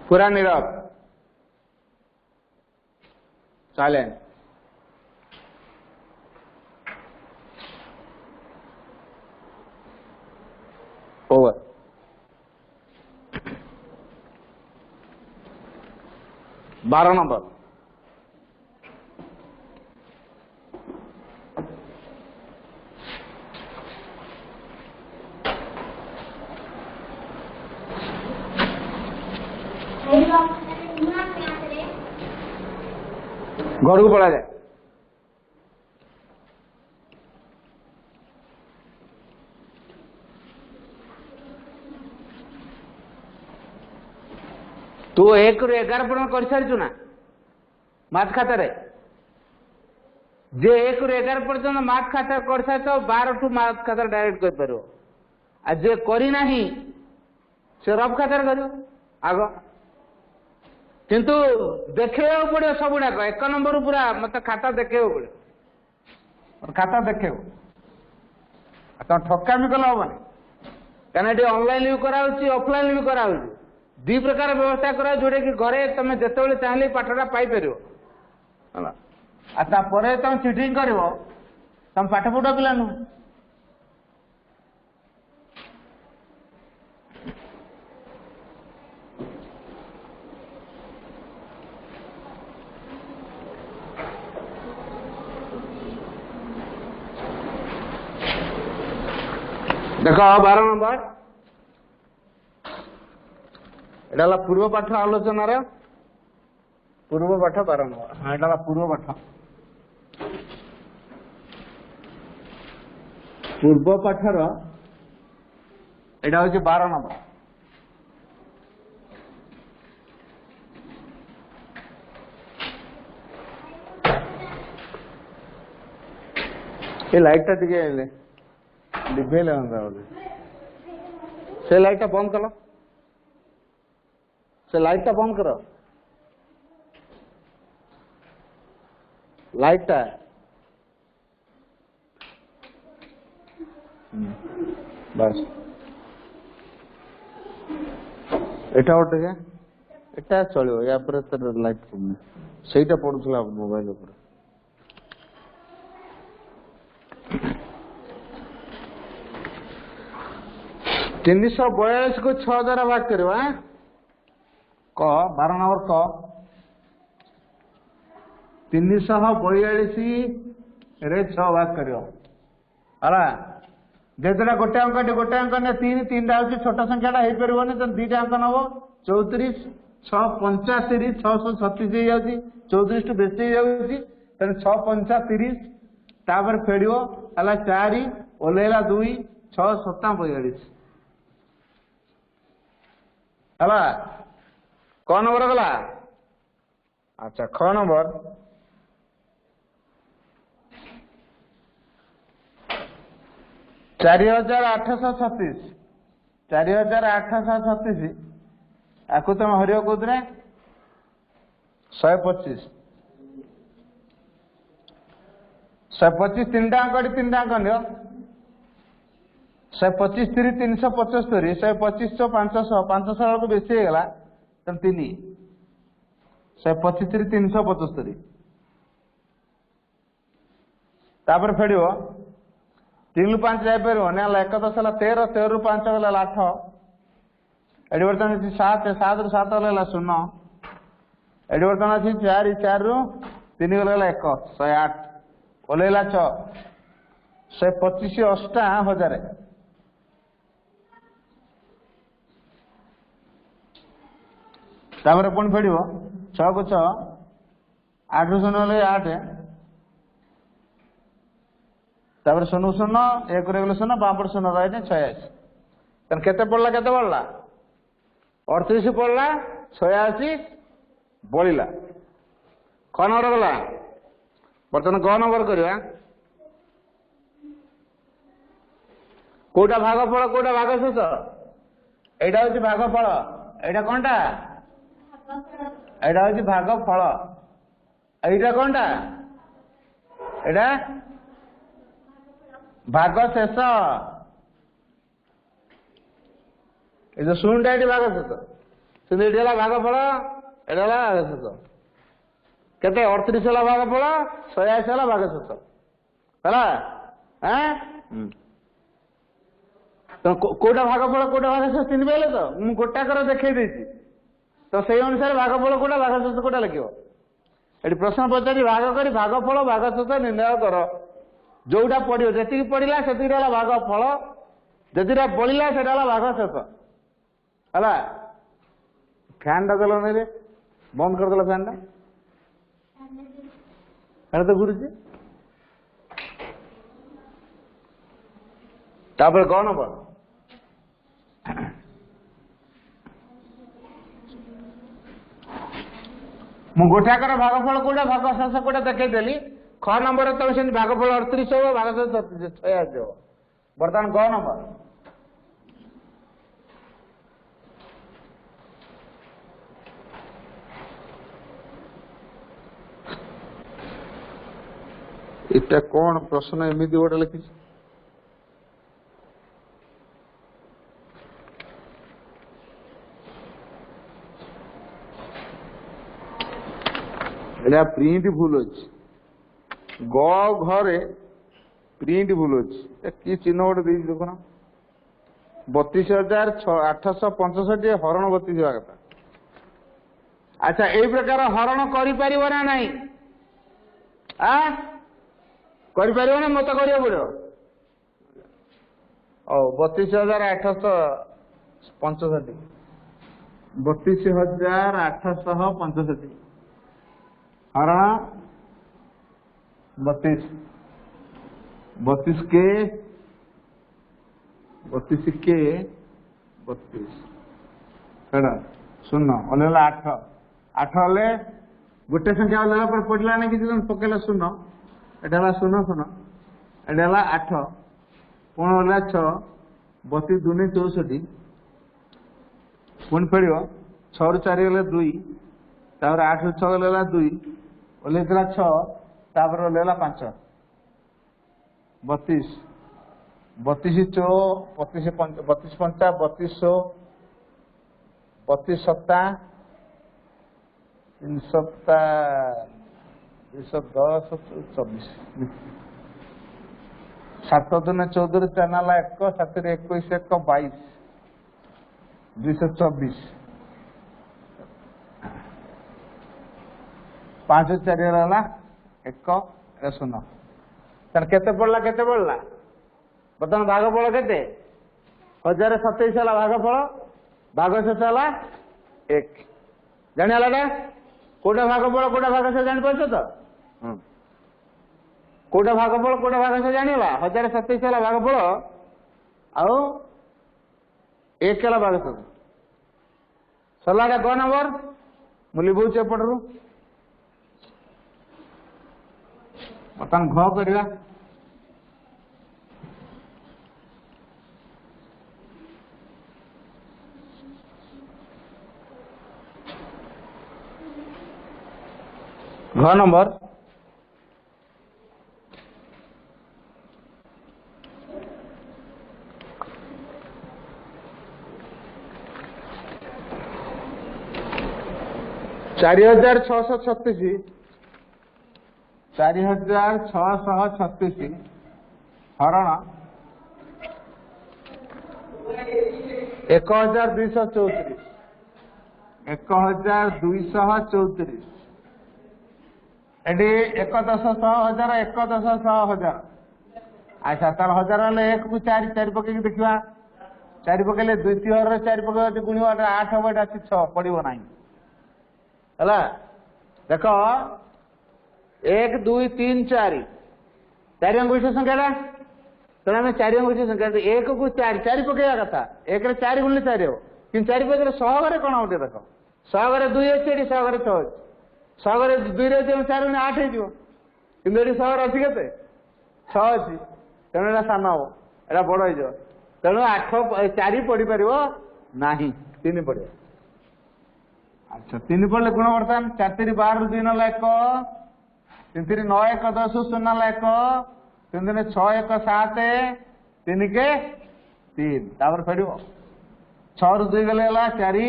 पूरा Nirav silent. Over. 12 number. घर को पड़ा जाए। तू 1 ରୁ 11 पर्यंत कर सारी ना मैथ खाता रे जे 1 ରୁ 11 पर्यंत मैथ खाता कर सारी तो 12 टू मैथ खाता डायरेक्ट कर पारो आ जे करी नहीं से रफ खाता कर आग किंतु देखे पड़े सब गुड़ाक 1 नंबर पूरा मत खाता देखे पड़े खाता देखे तुम ठकामी कल हम कहीं ऑनलाइन भी कराऊँ ऑफलाइन भी कराऊँ 2 प्रकार व्यवस्था करा जोड़े कि घरे तुम जिते चाहिए पाठटा पाइपर तुम चिटिंग कर तुम पाठ पढ़ पिला नु देख 12 नंबर एटा पूर्व पाठ आलोचन पूर्व पाठ 12 नंबर। हाँ एटा पूर्व पाठ पूर्व पाठर एटा हूँ 12 नंबर। ये लाइट टा टिके लिभेले से लाइट टा बंद करो से लाइट टा बंद करो लाइट टा बस एटा गोटे एटा चलो या पर लाइट सहीटा पड़ूला मोबाइल ऊपर 342 को 6 द्वारा भाग करो क 12 नंबर क 342 रे 6 भाग करो है जेतरा गोटे अंक ने 3 3 टा हूँ छोट संख्याटा हो पारे तो 2टा अंक नब 34 6 85 636 हो जाती 34 टू बेसी हो जाती 6 35 तापर फेड़ो है 4 ओल्ला 2 6 7 42 है कौन नंबर गला अच्छा ख नंबर 4836 4836 आपको तुम हरियो कौन 125 125 3टा अंक 3टा अंक नियो 125 3 375 125 500 500 को बेसी होगा तुम 3 125 3 375 तापर फेड़ो 3 ରୁ 5 जापर ना 1 10 है 13 13 ରୁ 5 गला 8 एटी बर्तन अच्छी 7 7 ରୁ 7 गला 0 एटी बर्तन अच्छी 4 4 ରୁ 3 गला 1 108 ओल्ला 6 125 8 हजार तापर पुणी फेड़ 6 को 6 8 ରୁ 0 गले 8 तापर 0 0 1 गले 0 बापड़ 0 रही 86 केते पड़ला 38 पड़ला 86 बढ़ला क नंबर गला बर्तमान ग नंबर करवा कोटा भागफल कोटा भाग शेष एटा हूँ भागफल एटा कौनटा एटा हूँ भागफल एटा कौनटा एटा भाग शेष ये जो शून्यटा ये भाग शेष କିନ୍ତୁ ଏଠି ହେଲା ଭାଗଫଳ, ଏଟା ହେଲା ଭାଗଶେଷ। କେତେ 38 ହେଲା ଭାଗଫଳ, 86 ହେଲା ଭାଗଶେଷ ହେଲା। କୋଉଟା ଭାଗଫଳ କୋଉଟା ଭାଗଶେଷ ଚିହ୍ନି ପାଇଲେ ତ? ମୁଁ ଗୋଟାକର ଦେଖେଇ ଦେଇଛି, ତ ସେଇ ଅନୁସାରେ ଭାଗଫଳ କୋଉଟା ଭାଗଶେଷ କୋଉଟା ଲେଖିବ। ଏଠି ପ୍ରଶ୍ନ ପଚାରି ଭାଗ କରି ଭାଗଫଳ ଭାଗଶେଷ ନିର୍ଣ୍ଣୟ କର। ଯୋଉଟା ପଡିବ, ଯେତିକି ପଡିଲା ସେତିକି ହେଲା ଭାଗଫଳ, ଯେତିକିଟା ବଳିଲା ସେଟା ହେଲା ଭାଗଶେଷ ହେଲା। ଫ୍ୟାନ୍ ଟା ଦେଲ ନାଇଁ ରେ, ବନ୍ଦ କରିଦେଲ ଫ୍ୟାନ୍ ଟା, ଏଟା ତ ଘୁରୁଛି। ତାପରେ କଣ ହବ? ମୁଁ ଗୋଟାକର ଭାଗଫଳ କୋଉଟା ଭାଗଶେଷ କୋଉଟା ଦେଖେଇଦେଲି। ख ନମ୍ବର ତମେ ସେମିତି ଭାଗଫଳ 38 ହବ, ଭାଗଶେଷ 86 ହବ। ବର୍ତ୍ତମାନ ଗ ନମ୍ବର ଏଟା କଣ ପ୍ରଶ୍ନ ଏମିତି ଗୋଟେ ଲେଖିଛି? ଏଟା ପ୍ରିଣ୍ଟ ଭୁଲ ଅଛି, ଗ ଘରେ ପ୍ରିଣ୍ଟ ଭୁଲ ଅଛି। କି ଚିହ୍ନ ଗୋଟେ ଦେଇଛି ଦେଖୁନ, 32,865 ହରଣ 32 ହେବା କଥା। ଆଚ୍ଛା, ଏଇ ପ୍ରକାର ହରଣ କରିପାରିବ ନା ନାହିଁ? କରିପାରିବ ନା ମତେ କରିବାକୁ ପଡିବ? 32,865, 32,865 हरण 32, 32 के 32 है शून्य ओल्ला 8 8 हेले गोटे संख्या ओल्ला पर पड़ला नहीं कि पकेला शून्य, एटा शून्य शून्य, एटा 8 पुणी ओल्ला 6, 32 दूनी 64, पुणी पड़ो 6 रु 4 गले 2, तापर 8 रु 6 गले 2, ओल्ला 6, तापर ओल्ला 5, 32 32 चो 32 पंचा 3200 32 सत्ता 3 सत्ता 210 24 7 दूने 14 4 नाला 1 7 रे 21 1 22 224 5 4 रहा 1 0 केते पड़ला बर्तमान भागफल केते 1027 है भागफल, भागशेष है 1 जाना कोटा भागफल कोटा भागशेष जानी पार्छ तो कोटा भागफल कोटा भागशेष जानिबा 1027 है भागफल आउ 1 है भागशेष सरला क नंबर मु लिखुच एपटू बर्तमान घ करवा घ नंबर 4636 4636 हरण 1234 1234 एटी 1 10 100 हजार 1 10 100 हजार अच्छा तार हजार हेल्ले 1 को 4 4 पकई देखा 4 पकड़े द्वितीय हर 4 पकड़ गुण 8 हम एटा 6 पड़ो ना है देख 1 2 3 4 4 अंक विशिष्ट संख्या तेना आम 4 अंक विशिष्ट संख्या 1 को 4 4 पकड़ा कथा 1 4 गुण 4 हो कि 4 पकड़े 100 घरे कौन उठे देख 100 घरे 2 अच्छे 100 घरे 6 अच्छे 100 घरे 2 रे 4 गुण 8 हो कि 100 घरे अच्छी के 6 अच्छी तेणु एटा सान हम एटा बड़ हो तेणु 8 4 पढ़ी पार ना 3 पड़े अच्छा 3 पढ़ले गुण बर्तमान 4 3 12 2 नाला 1 3 3 9 1 10 0 नाला 1 3 3 6 1 7 3 के 3 तापर फेड़ 6 रु 2 गले 4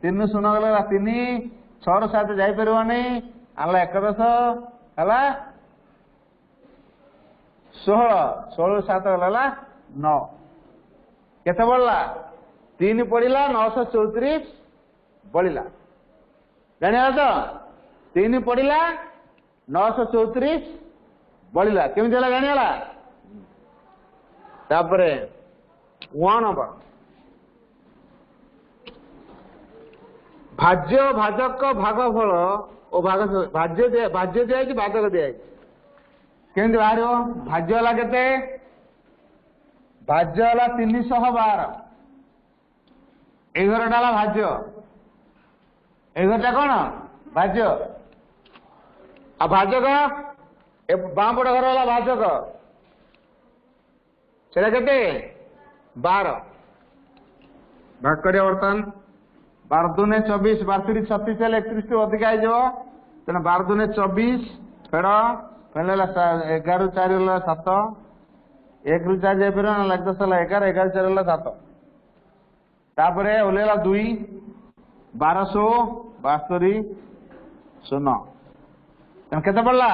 तीन शून्य गला तीन 6 ରୁ 7 जापरनी आनला 11 है 16 16 ରୁ 7 गला 9 केते बढ़ला 3 पड़िला 934 बढ़िला जानिया तो 3 पड़िला 934 बढ़िला केमी देला जानियाला तापरे 1 नंबर भाज्य भाजक भागफल और भाज्य दिया भाजक दिया केमती बाहर भाज्य वाला केते भाज्य वाला 312 11टा भाज्य 11टा कौन भाज्य आ भाजक बाम पट घर वाला भाजक सेटा केते 12 भाग करिया बर्तमान 12 दूने 24 12 36 हेल्ले 31 टू अधिक आई 12 दूने 24 फेड़ फेल 11 ରୁ 4 गला 7 1 ରୁ 4 जापर 10 11 11 4 गला 7 तापर ओल्ला 2 1272 शून्य केते पड़ला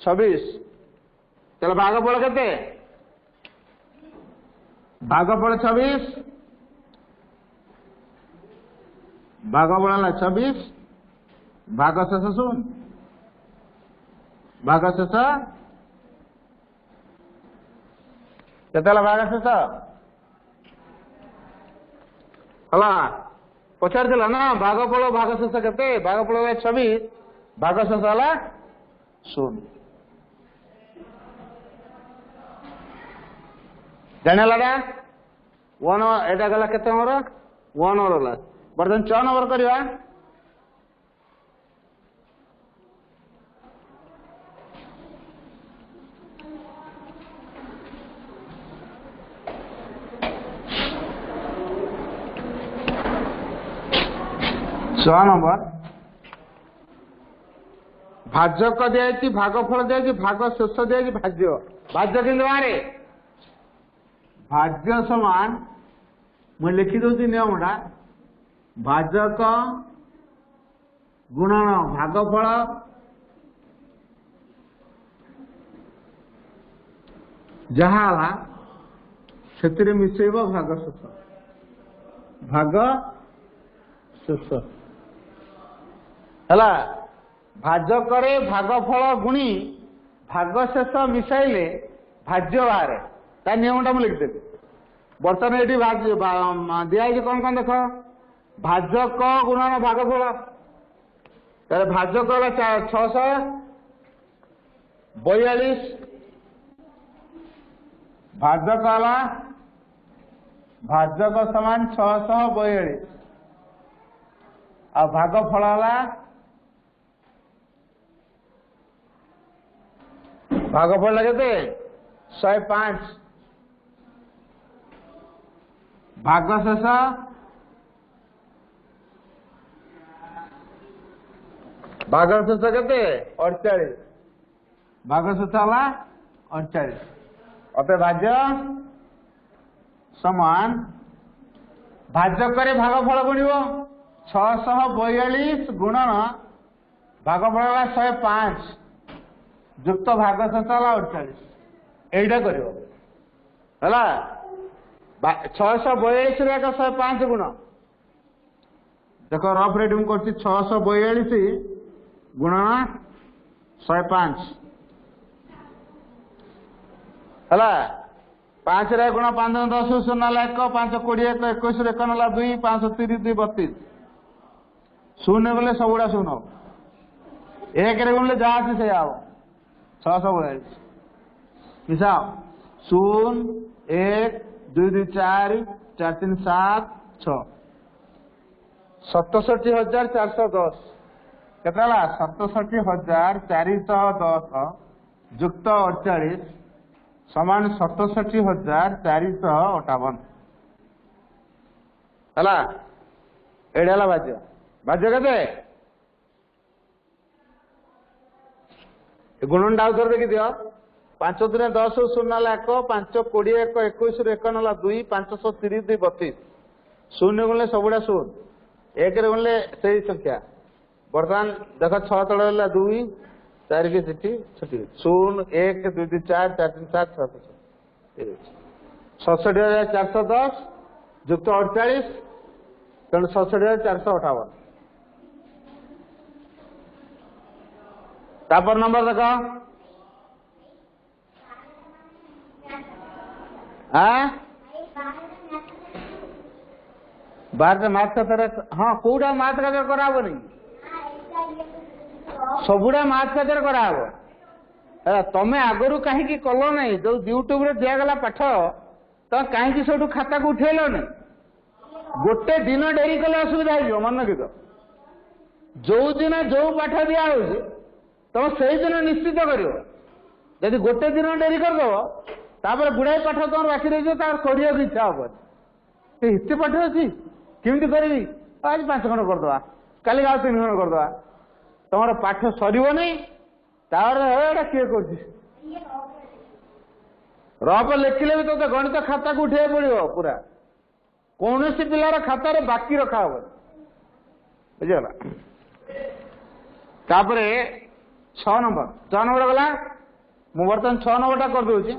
26 चलो भागफल केते भागफल 26 भागफल 26 भाग शेष शून्य भाग शेष केते भाग शेष हला पचार ना भागफल भाग शेष केते भागफल 26 भाग शेष हला शून्य जानिला 1 एटा गला केते हमर 1 नंबर गला बर्तमान 6 नंबर करवा नंबर भाजक दिया भागफल दिया भाग शेष दिया भाज्य भाज्य कि बाहर भाज्य समान मुझे लिखी दूसरी नियमटा भाजक गुणन भागफल जहा से मिसेब भाग शेष भाग शेष है भाजक भागफल गुणी भाग शेष मिसाइले भाज्य बाहर ता नियमटा मुझे लिखिदेवी बर्तमान ये दिखाई कौन कौन देख भाजक गुणन भागफल तारे भाजक 642 भाजक भाजक समान 642 आ भागफल भागफल केते 105 भाग शेष भाग शेष केते 48 भाग शेष हला 48 अतः भाज्य समान भाजक भागफल गुणिव 642 गुणन भागफल 105 युक्त भाग शेष 48 एटा कर 642 105 गुण देख रफ रेट कर 642 गुणन 105 है 5 रे गुण 5 10 शून्य 1 5 20 1 21 1 ना 2 530 2 32 शून्य बोले सबुड़ा शून्य 1 रे गुणले जहाँ अच्छे से आओ 642 मिसाओ 0 1 2 2 4 4 3 7 6 67,410 केतना 67,410 युक्त 48 समान 67,458 है एड़ा भाज्य भाज्य के गुणन डाउ कर देखी दियो 5 दिन 10 शून्य 1 5 20 1 21 1 ना 2 530 2 32 शून्य गुणले सबुड़ा शून्य एक गुणले से संख्या बर्तमान देख 6 तले 2 4 की चिट्ठी छुट्टी 0 1 2 3 4 4 3 7 6 67,410 युक्त 48 तेणु 67,458 तापर नंबर देखो बाहर माथ खातर हाँ कौटा माथ खातर कराब नहीं सबुड़ा माथ खातर कराब तमें आगु कहीं कल नहीं जो यूट्यूब रे दिगला पाठ तो कहीं सब खाता को उठेल नहीं गोटे दिन डेरी कले असुविधा हो मन रखी जो दिन जो पाठ दिया तुम से दिन निश्चित कर जदि गोटे दिन डेरी करदेव तापर गुड़ाई पाठ तुम बाकी रही करने की इच्छा हम एत पाठ अच्छी केमती करी आज 5 खंड करदे काली आ 3 खंड करदे तुम पाठ सर नहीं किए कर रफ लिखिले भी तो गणित खाता को उठे पड़ो पूरा कौन सी पिलार खातार बाकी रखा हम बुझीगला तापर 6 नंबर गला मु बर्तमान 6 नंबर कर दूची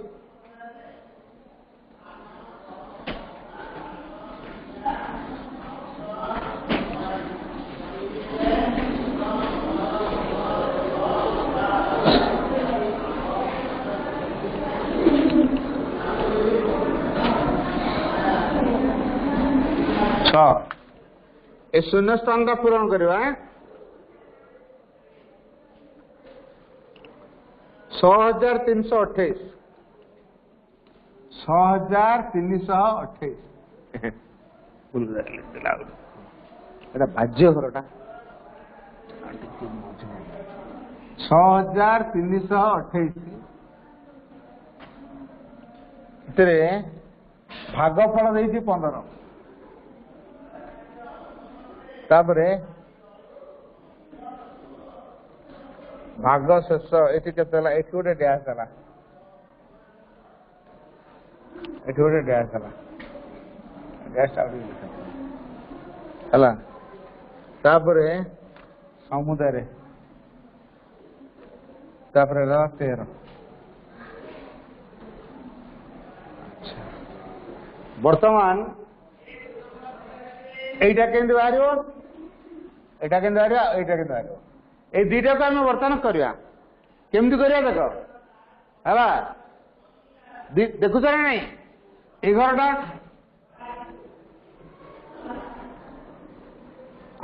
ए शून्य स्थान का पूरण करवा 6,328 6,328 बाज्य घरटा 6,328 भागफल देती 15 तापरे भाग शेष ये के गोटे डैश है तापरे समुदाय 13 वर्तमान এইটা কেমতি বাহারিব এটা কেমতি বাহারিব এইটা কেমতি বাহারিব এই দুইটাকে আমি বর্তমান করিয়া কেমতি করিয়া দেখ হলা দেখুছ না নাই এই ঘরটা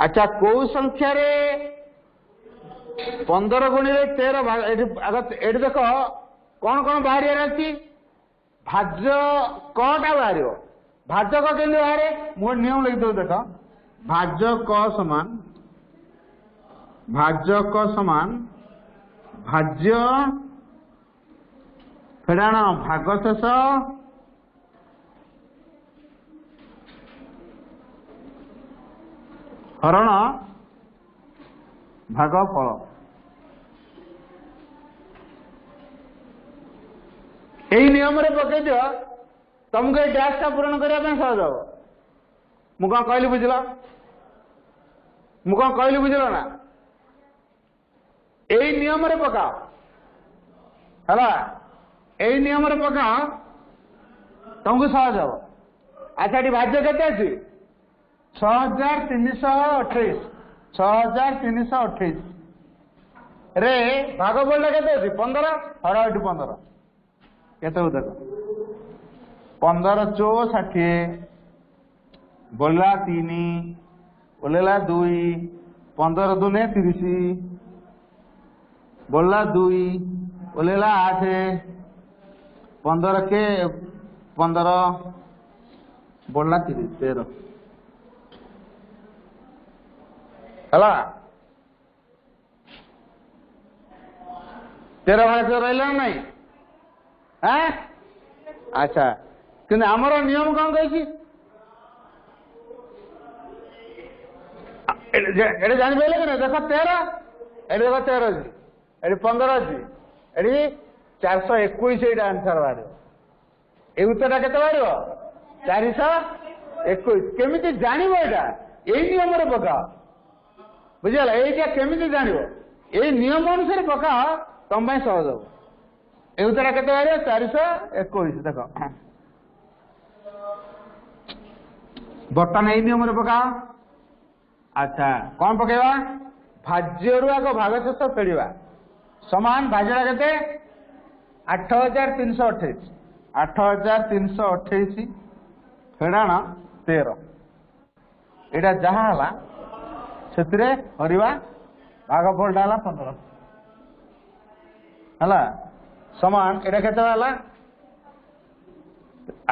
আচ্ছা কৌ সংখ্যারে 15 গুণিলে 13 এটি দেখ কোন কোন বাহারিবার আছে ভাজ্য কটা বাহারিব भाज्य क के बाहर मोर नियम लिख दो देख भाज्य क समान भाज्य फेडाण भाग शेष हरण भाग फल यही नियम रे पकई दियो तुमको डैश का पूरण करने सहज हम मुझे कहली बुझल बुझल ना यही नियम रे पकाओ है यही नियम रे पकाओ तुमको सहज हम अच्छा ये भाज्य के 6,328 6,328 रे भागफल के 15 हर 15 के देख 15 चौ 60 बोला 3 ओलेला 2 15 दूने 30 बोला 2 ओलेला 8 15 के 15 बोला 30 13 हला 13 भाग रहा नहीं हैं अच्छा कि आमर नियम कौन कही जान पारे कि देख 13 ये देख 13 अच्छी ये 15 अच्छी ये 421 आंसर बाहर ये उत्तर के बाहर 421 21 केमिति जानिबो एटा एई नियम रे पका बुझिला एटा केमिति जानिबो एई नियम अनुसार पका तुम भाई सहज हो ए उत्तर केते बारे 421 देखो बर्तन एई नियम रे पका अच्छा कौन पकेवा भाज्य रु आग भाग शेष फेड़ा समान भाज्यटा केते 8328 8328 फेड़ाण 13 एटा जहा हला सेतिरे हरिवा भागफल डाला 15 हला समान एटा केते हला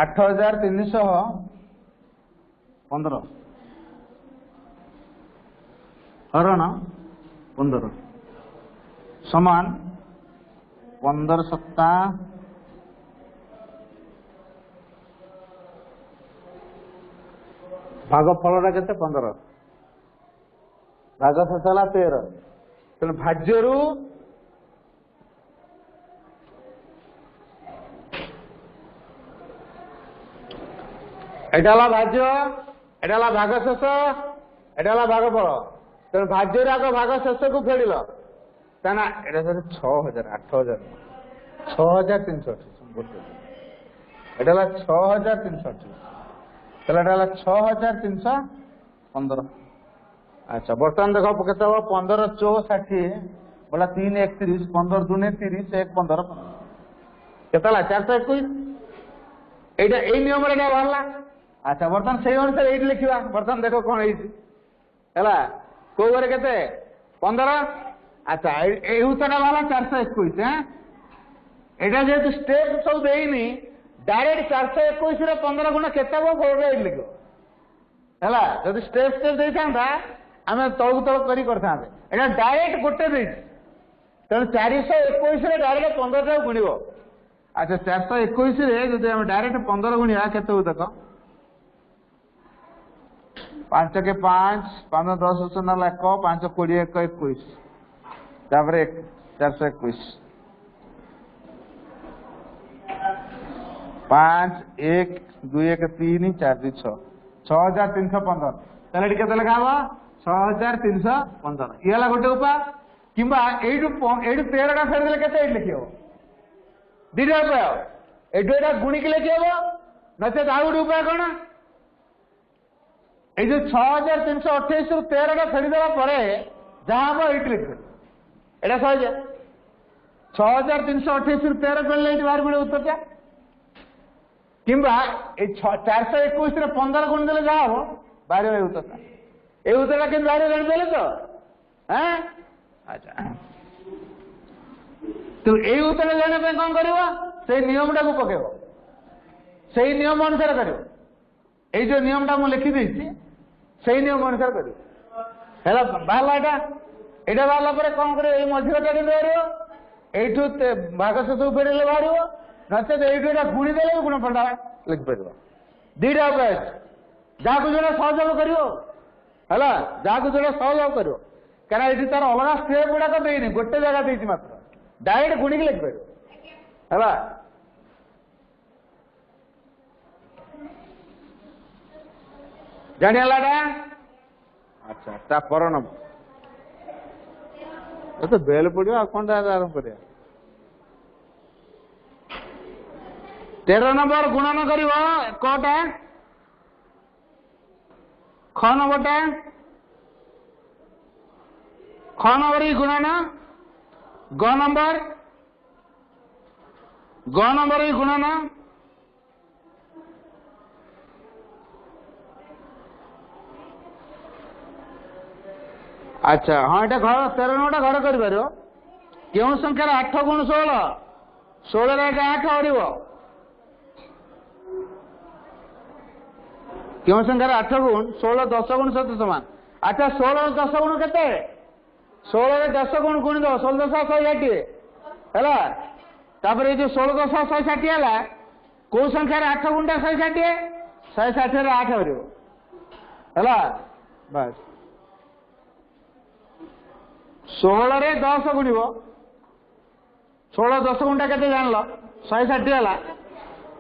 8315 हरण 15 समान 15 सप्ताह भागफल केते 15 भाग शेष 13 तेणु भाज्य एटा भाज्य एटा भाग शेष एटा भागफल तेणु भाज्य आग भाग शेष को फेल कहना एटा 6000 8000 6328 एटा 6328 एटा 6315 अच्छा बर्तमान देख केते 15 64 बोला 3 31 15 2 30 1 15 केते 421 एटा ए नियम रे बाहरला अच्छा बर्तमान से अनुसार ये लिखा बर्तमान देख कौन है कौ बारे केते 15 अच्छा ये उत्तर बाहर 421 एटा जेहेतु स्टेप सब देनी डायरेक्ट 421 रे 15 गुण केते फल लिख है जब स्टेप स्टेप दे था आम तलू तल करता एटा डायरेक्ट गोटे तेणु 421 रे डायरेक्ट 15 टाक गुणव अच्छा 421 रे जब आम डायरेक्ट 15 गुणिया केते हो देख 5 के 5 5 10 1 5 20 1 21 तापर 421 5 1 2 1 3 4 2 6 6315 ताले केते लिखा हबो 6315 इला गोटे उपाय किंबा एडु 13 टा फेर देले केते लिखियो दिटा उपाय एडु एटा गुणी के लिखियो नचे आ गोटे उपाय कोन ए जो 6328 रु 13 टा फेरी देला परे जहां हम एट लिख एटा सहज 6328 रु 13 फेरले एट बाहर पड़े उत्तरटा किंबा ए 421 रे 15 गुण देले जा हो बाहर ए उत्तरटा ए उत्तरटा के बाहर जान देले तो हैं अच्छा तो ए उत्तर जाने पे कोन करबो से नियमटा को पकेबो सेही नियम अनुसार करियो ए जो नियमटा मु लिखि देछि सेही नियम अनुसार करियो हैला बाहला एटा बाहला परे कोन करियो ए मझिरटा के बाहरियो एठु भाग शेष फेरेले बाहरियो नचे एठु एटा गुणी देले गुण फलटा लिख परबो दीटा उपाय जा को जने सहयोग करियो हैला जा को जने सहयोग करियो कारण एठी तार अलगा स्टेप गुडा को देइनी गोटे जगह देइछि मात्र डायरेक्ट गुणी के लिख परबो हैला जानिला अच्छा ता पर नंबर तो बेल पड़ियो आ कोन आरंभ करिया 13 नंबर गुणन करिवो कोटा ख नंबरटा ख नंबर ही गुणन ग नंबर ही गुणन अच्छा हाँ ये घर 13 नंबर घर कर क्यों संख्यार 8 गुण 16 16 रे 8 हरिव क्यों संख्यार 8 गुण 16 10 गुण सहित समान अच्छा 16 10 गुण केते 16 रे 10 गुण गुणी दो 16 10 160 हैला तापर ये जो 16 10 160 हैला को संख्यार 8 गुणटा 160 160 रे 8 हरिव हैला बस 16 रे 10 गुणिब 16 10 गुणटा केते जानलो 160 हैला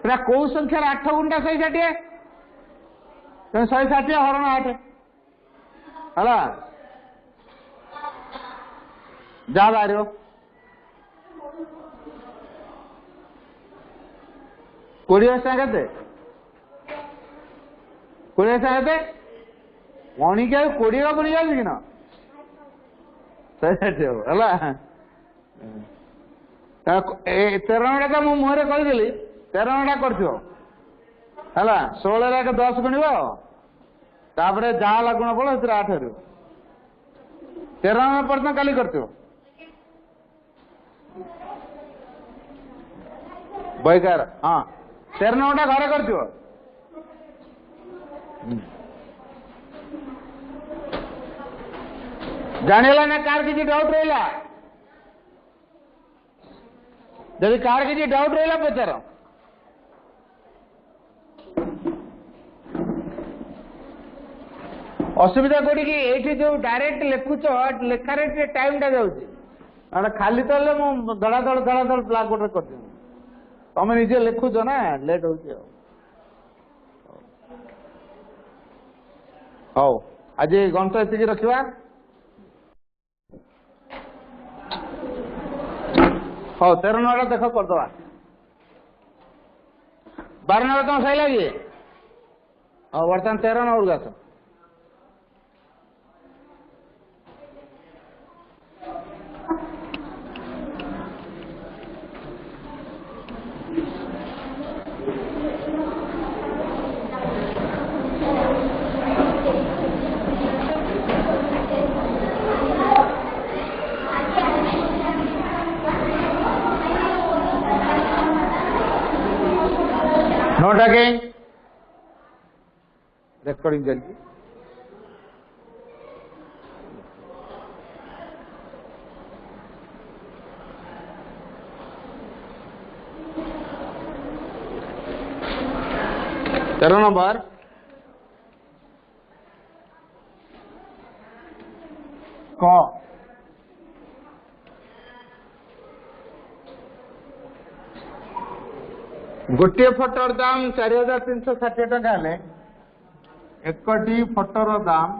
पूरा को संख्यार 8 गुणटा 160 तेणु 160 हरण 8 है जा बाहर 20 के 20 के मणिका 20 का पड़ी जाए कि ना 160 है 13 टा मु मुहरे कहीदेली 13 टा कर 16 के 10 गुणव तापर जहाँ गुण फल 8 रु 13 पर्यटन काली कर बैकार हाँ 13 टा घरे कर जानिला ना कार किसी डाउट रहा जब कार किसी डाउट रहा पचार असुविधा कोड़ी कि ये जो डायरेक्ट लिखुच लेखार टाइम टा जाऊँ खाली तो धड़ाधड़ ब्लाकबोर्ड कर तुम निजे लिखुच ना लेट हो आज गणित एति रखा हाँ 13 नंबर देख करदे 12 नंबर तुम सही लगे हाँ बर्तमान 13 नंबर को आस नोट आगे रेकॉर्डिंग चलती 13 नंबर क गोटे फोटोर दाम 4360 टका हेले एकटी फोटोर दाम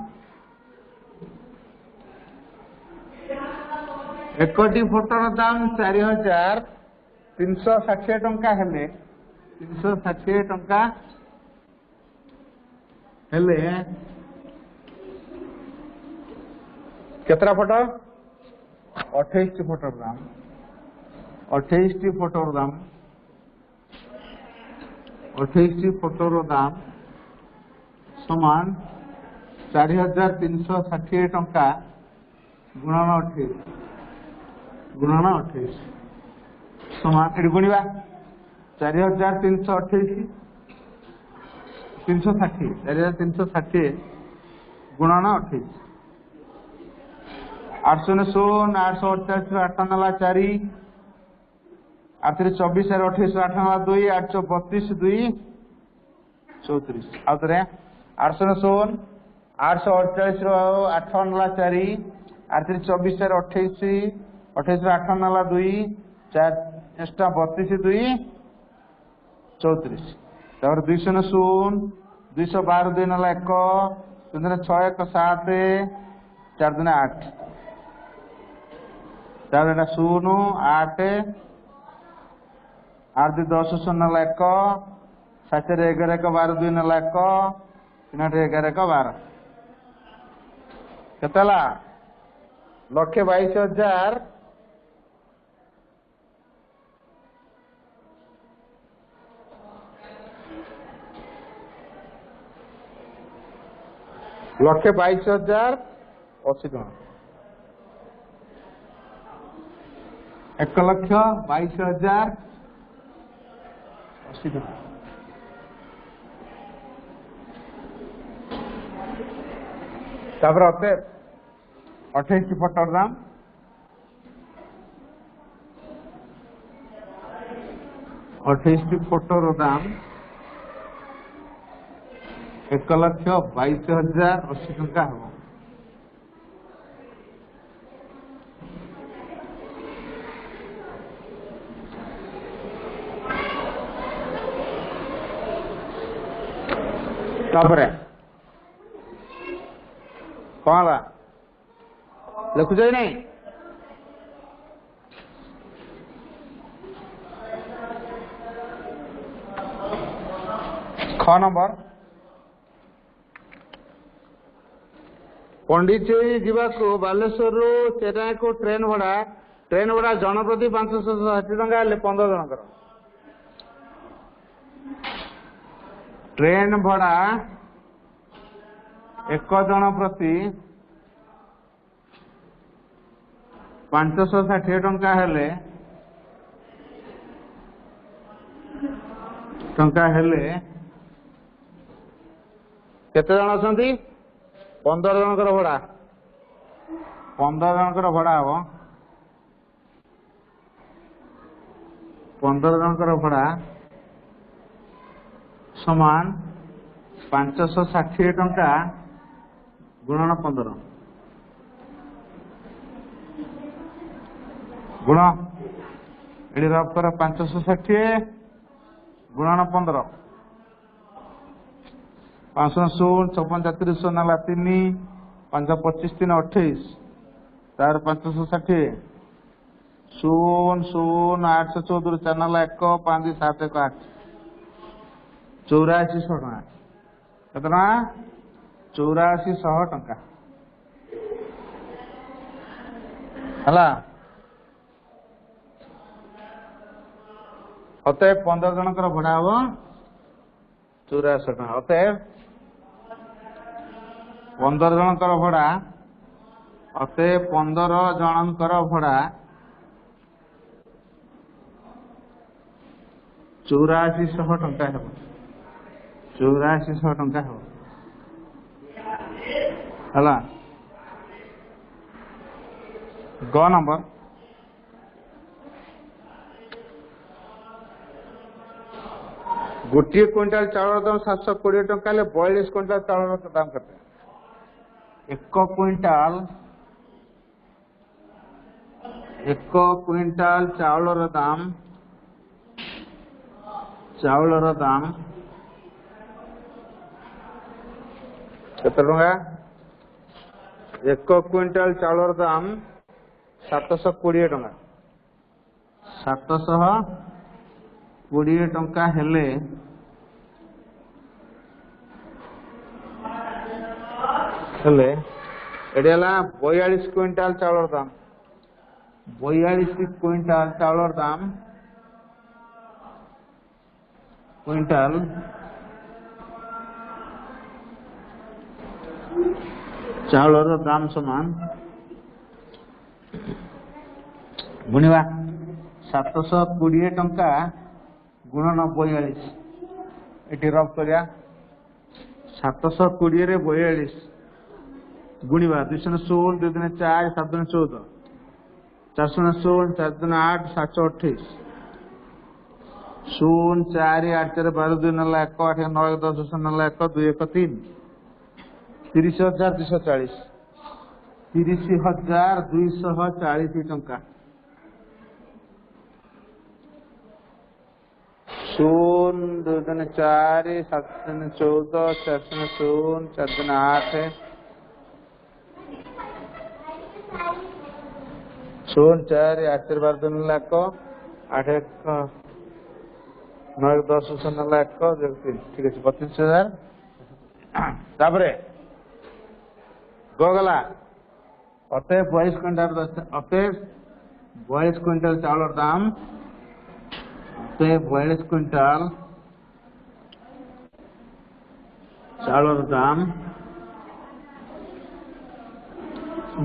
एकटी फोटोर दाम 4360 टका हेले 360 टका हेले केतरा फोटो 28 टी फोटोर दाम 28 टी फोटोर दाम 28 टी फोटोर दाम समान 4360 टका गुणन 28 समान एटी गुणवा 4328 360 4360 गुणन 28 800 848 8 नाला 4 आठ 24 28 8 नाला 2 832 2 34 आउतरे 800 848 8 नाला 4 आठ 24 28 28 8 नाला 2 4 एक्स्ट्रा 32 2 34 तापर 200 212 2 नाला 1 2 6 1 7 4 दिन 8 तापर 0 8 8 2 10 0 नाला 1 7 11 1 12 2 नाला 1 3 8 11 1 12 केतला 1,22,000 1,22,080 टका 1,22,080 टका तापर 28 फोटोर दाम 28 फोटोर दाम 1,22,080 टका हम तापर कौन ला लिखुच नहीं ख नंबर पंडिचेरी जीवाकू बालेश्वर रु चेन्नई को ट्रेन भड़ा जन प्रति 560 टंका हेले 15 जनकर ट्रेन भड़ा एक जन प्रति 560 टंका हेले केते जन अछंती 15 जनकर भड़ा 15 जनकर भड़ा हम 15 जनकर भड़ा समान 560 टंका गुणन 15 गुण एडी रफ कर 560 गुणन 15 5 16 56 34 नाला 3 5 25 3 28 तार 560 0 0 8 14 4 नाला 1 5 7 1 8 8400 टका केतना 8400 टका हला अतएव 15 जनकर भड़ा हम 8400 टका अतएव 15 जनकर भड़ा अतएव 15 जनकर भड़ा 8400 टका है 8400 टका है हला ग नंबर गोटे क्विंटाल चाउल दाम 720 टंका 42 क्विंटाल चाउल दाम केते एक क्विंटाल चाउल दाम केते टंका एक क्विंटाल चाउल दाम 720 टंका 720 टंका हेले एडी हला 42 क्विंटाल चाउल दाम 42 क्विंटाल चाउल दाम क्विंटाल चाउल दाम समान गुणवा 720 टंका गुणन 42 एटी रफ करिया 720 रे 42 गुणवा 2 16 2 4 7 14 4 16 4 8 728 0 4 8 4 12 2 नाला 1 8 9 10 नाला 1 2 1 3 30,240 30,240 टंका 0 2 4 7 14 4 0 4 8 0 4 8 12 2 नाला 1 8 1 9 10 नाला 1 ठीक है 25,000 तापरे गला अतएव 22 क्विंटल चाउल दाम अतएव 22 क्विंटल चाउल दाम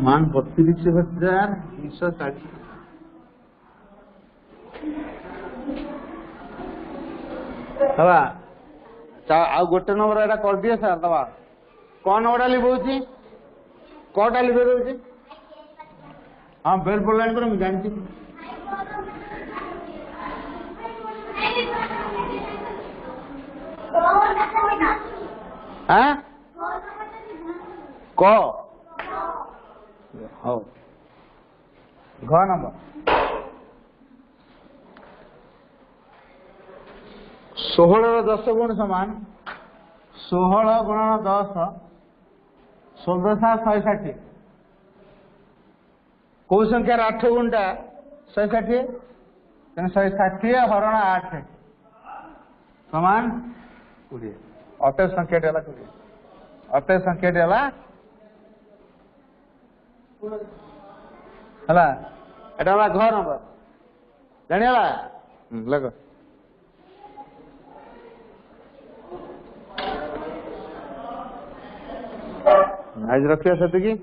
मान 32,240 हवा आ गोटे नंबर एटा कर दिए सर दवा कौन ओडा लिखौची कोटा लिखे दउची हाँ बेल बोलाइन पर मैं जानती हाँ क हो घ नंबर 16 10 गुण समान 16 गुणन 10 16,160 कौ संख्यार 8 गुणटा 160 तेना 160 हरण 8 समान 20 अटे संख्याटी है 20 अटे संख्याटी है एटा घर नंबर जानिला लग आज रखिए सेतिकी।